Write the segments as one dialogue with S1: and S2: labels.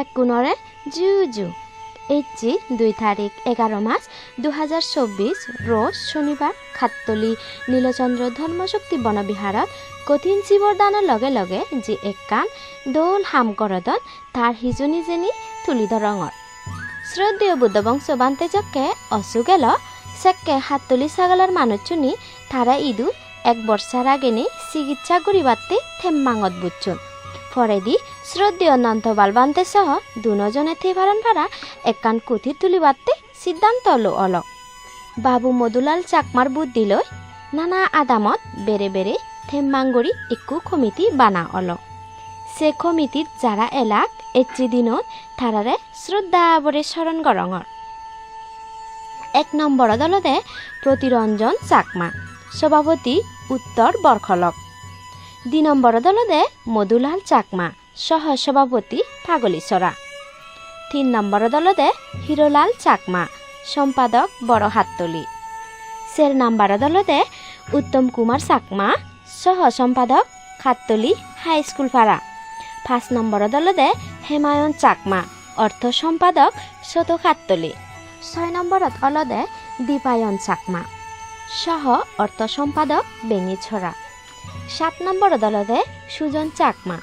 S1: বেকুনরে জুজু এইচি 2 তারিখ 11 মাস 2024 রোজ শনিবার খাততলি নীলচন্দ্র ধর্মশক্তি বনবিহারত কঠিন জীবরদানৰ লগে লগে যি একান দোল হাম কৰদন তাৰ হিজনি যেনি তুলি ধৰঙৰ শ্ৰদ্ধেয় বুদ্ধবংশ বান্তেজকে অসুগেল সেক্কে হাততলি ছাগলের মানুষজনী তারা ইদু 1 বছর আগেনি চিকিৎসা করিবাতে থেম্মাঙত বুঝছুন ফরেদি শ্রদ্ধেয় নন্তবাল বান্তে সহ দুজনে থেভারন ভাড়া একান কুথি তুলিবাতে সিদ্ধান্ত অল বাবু মধুলাল চাকমার বুদ্ধি লই নানা আদামত বেড়ে বেড়ে থেম্মাঙ্গরি একু কমিটি বানা অল সে কমিটিত যারা এলাক এচি দিনত তারারে শ্রদ্ধা বরে স্মরণ করঙর 1 নম্বর দলতে প্রতিরঞ্জন চাকমা সভাপতি উত্তর বরখলক 2 নম্বর দলতে মধুলাল চাকমা সহ সভাপতি পাগলিছড়া 3 নম্বর দলতে হিরোলাল চাকমা সম্পাদক বড় হাততলি 4 নম্বর দলতে উত্তম কুমার চাকমা সহ সম্পাদক হাততলি হাই স্কুল পাড়া 5 নম্বর দলতে হেমায়ন চাকমা অর্থ সম্পাদক ছোট হাততলি 6 নম্বরত অলদে দীপায়ন চাকমা সহ অর্থ সম্পাদক বেঙিছড়া 7 নম্বর দলতে সুজন চাকমা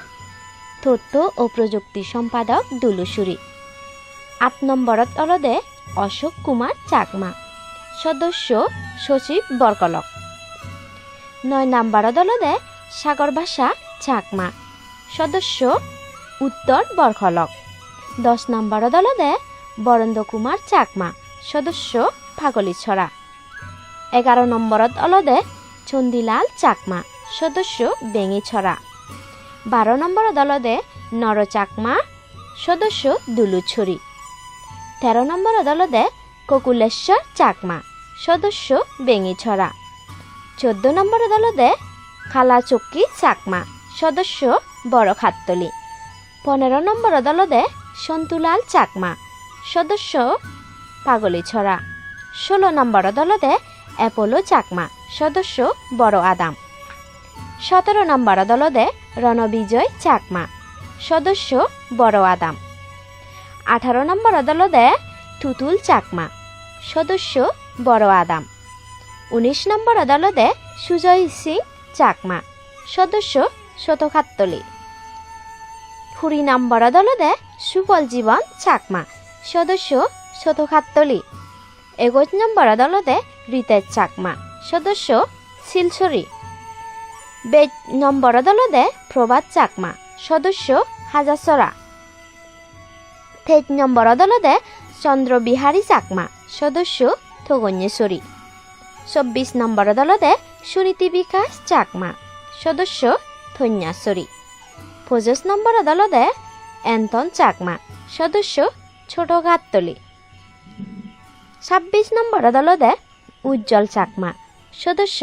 S1: তথ্য ও প্রযুক্তি সম্পাদক দুলুসুরি 8 নম্বরত অলদে অশোক কুমার চাকমা সদস্য সচিব বরকলক 9 নম্বর দলতে সাগর ভাষা চাকমা সদস্য উত্তর বরখলক 10 নম্বর দলতে বরেন্দ্র কুমার চাকমা সদস্য পাগলিছড়া 11 নম্বরত অলদে চন্দিলাল চাকমা সদস্য বেঙিছড়া 12 নম্বর দলদে নর চাকমা সদস্য দুলুছড়ি 13 নম্বর দলদে ককুলেশ্বর চাকমা সদস্য বেঙিছড়া 14 নম্বর দলদে খালাচক্কি চাকমা সদস্য বড় খাততলি 15 নম্বর দলদে সন্তুলাল চাকমা সদস্য পাগলিছড়া 16 নম্বর দলদে অ্যাপোলো চাকমা সদস্য বড় আদাম 17 নম্বর দলদে রণবিজয় চাকমা সদস্য বড় আদাম 18 নম্বর দলদে তুতুল চাকমা সদস্য বড় আদাম 19 নম্বর দলদে সুজয় সিং চাকমা সদস্য ছোট খাততলি 20 নম্বর দলদে সুফল জীবন চাকমা সদস্য ছোট খাততলি 21 নম্বর দলদে রিতেশ চাকমা সদস্য শিলচরি 22 নম্বর দলদে প্রভাত চাকমা সদস্য হাজারছড়া 23 নম্বর দলদে চন্দ্রবিহারী চাকমা সদস্য থগন্যেশ্বরী 24 নম্বর দলদে সুনীতি বিকাশ চাকমা সদস্য ধন্যাশ্বরী 25 নম্বর দলদে এন্টন চাকমা সদস্য ছোট ঘাটতলি 26 নম্বর দলদে উজ্জ্বল চাকমা সদস্য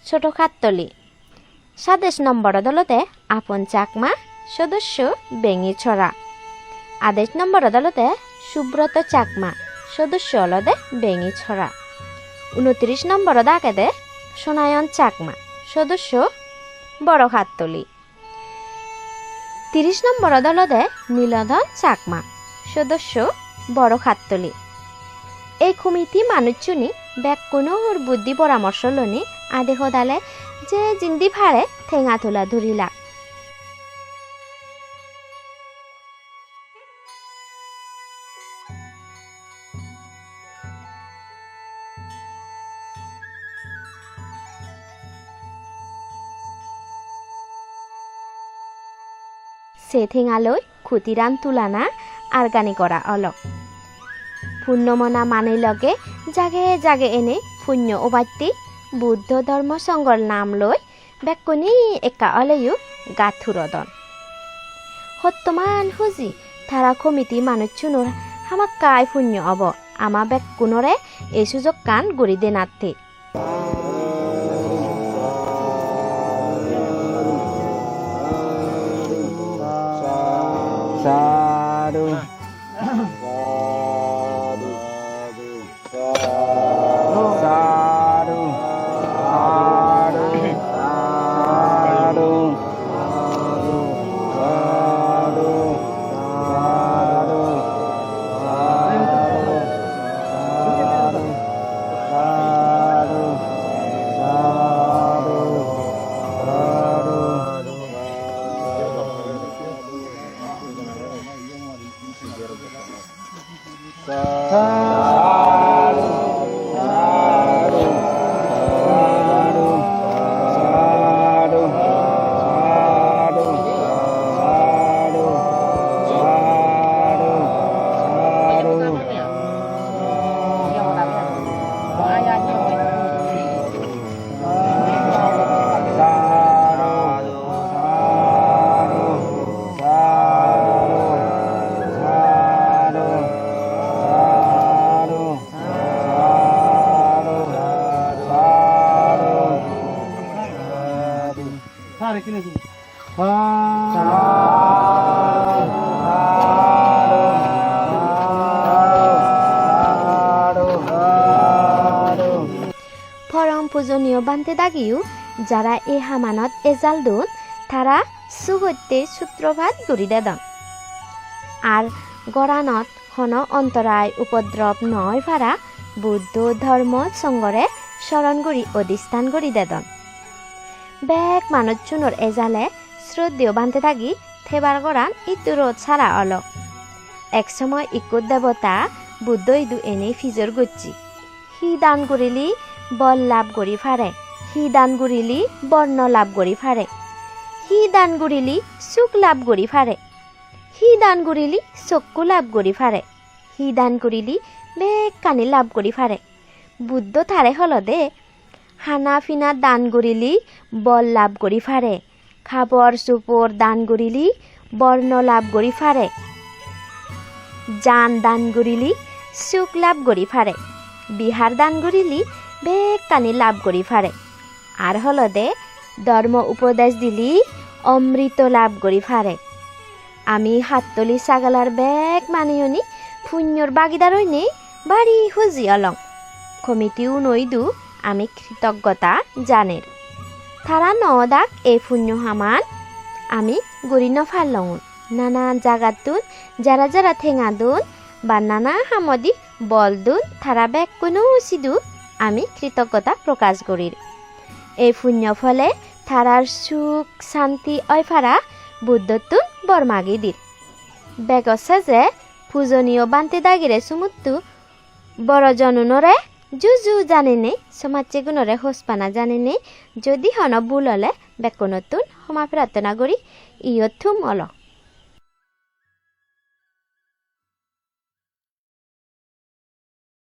S1: ছোট ঘাটতলি 27 নম্বর দলদে আপন চাকমা সদস্য বেঙিছড়া 28 নম্বর দলদে সুব্রত চাকমা সদস্য অলদে বেঙিছড়া 29 নম্বর দাগেদে সোনায়ন চাকমা সদস্য বড় হাততলি 30 নম্বর দলদে নীলধন চাকমা সদস্য বড় হাততলি এই কমিটি মানুষজনী বেকুনোর বুদ্ধি পরামর্শ লনি আদেহ দালে যে জিন্দি ভাড়ে ঠেঙা তোলা ধরিলা সে ঠেঙালৈ খুঁটিরান তুলানা আরগানি করা অলক পুণ্যমনা মানে লগে জাগে জাগে এনে পুণ্য ওবাইতি বুদ্ধ ধর্ম সংগর নাম লই বেকুনি একা অলেয়ু গাথুরদন হত্তমান হুজি তারা কমিটি মানুষজনের হামাক্কাই পুণ্য অব আমা বেকুনরে এই সুযোগ কান গড়ি দে নাথে
S2: Sadu.
S1: পরম পূজনীয় বান্তে দাগিও যারা এ হামানত এজাল দুন তারা সুগত্যে সূত্রপাত করি দেদন আর গরানত হন অন্তরায় উপদ্রব নয় ভাড়া বুদ্ধ ধর্ম সঙ্গরে স্মরণ করি অধিষ্ঠান করি দেদন বেক মানুষ চুনর এজালে শ্রদ্ধেয় বান্তে থাকি থেবার গরান ইতুরো ছাড়া অল একসময় ইকুত দেবতা বুদ্ধ ইদু এনে ফিজর গচ্ছি হি দান করিলি বল লাভ করি ফারে হি দান করিলি বর্ণ লাভ করি ফারে হি দান করিলি সুখ লাভ করি ফারে হি দান করিলি চক্ষু লাভ করি ফারে হি দান করিলি বেক কানি লাভ করি ফারে বুদ্ধ থারে হলদে হানা ফিনা দান করিলি বল লাভ করি ফারে খাবর সুপর দান করিলি বর্ণ লাভ করি ফারে জান দান করিলি সুখ লাভ করি ফারে বিহার দান করিলি বেক কানি লাভ করি ফারে আর হলদে ধর্ম উপদেশ দিলি অমৃত লাভ করি ফারে আমি হাততলি ছাগালার বেক মানিয়নি পুণ্যর বাগিদার হইনে বাড়ি খুঁজি অলং কমিটিও নইদু আমি কৃতজ্ঞতা জানের তারা নদাক এই পুণ্য হামান আমি গড়ি নফারলং নানা জাগাতুন যারা যারা ঠেঙা দুন বা নানা হামদি বল দুন তারা বেক কোনো সিদু আমি কৃতজ্ঞতা প্রকাশ করির এই পুণ্য ফলে তারার সুখ শান্তি অয়ফারা বুদ্ধতুন বরমাগি দির বেগছে যে পূজনীয় বান্তে দাগিরে সুমুত্তু বড় জনুনরে জুজু জানেনে সমাজে গুণরে হোসপানা জানেনে যদি হন ভুল হলে বেকনতুন ক্ষমা প্রার্থনা করি ইয়থুম অল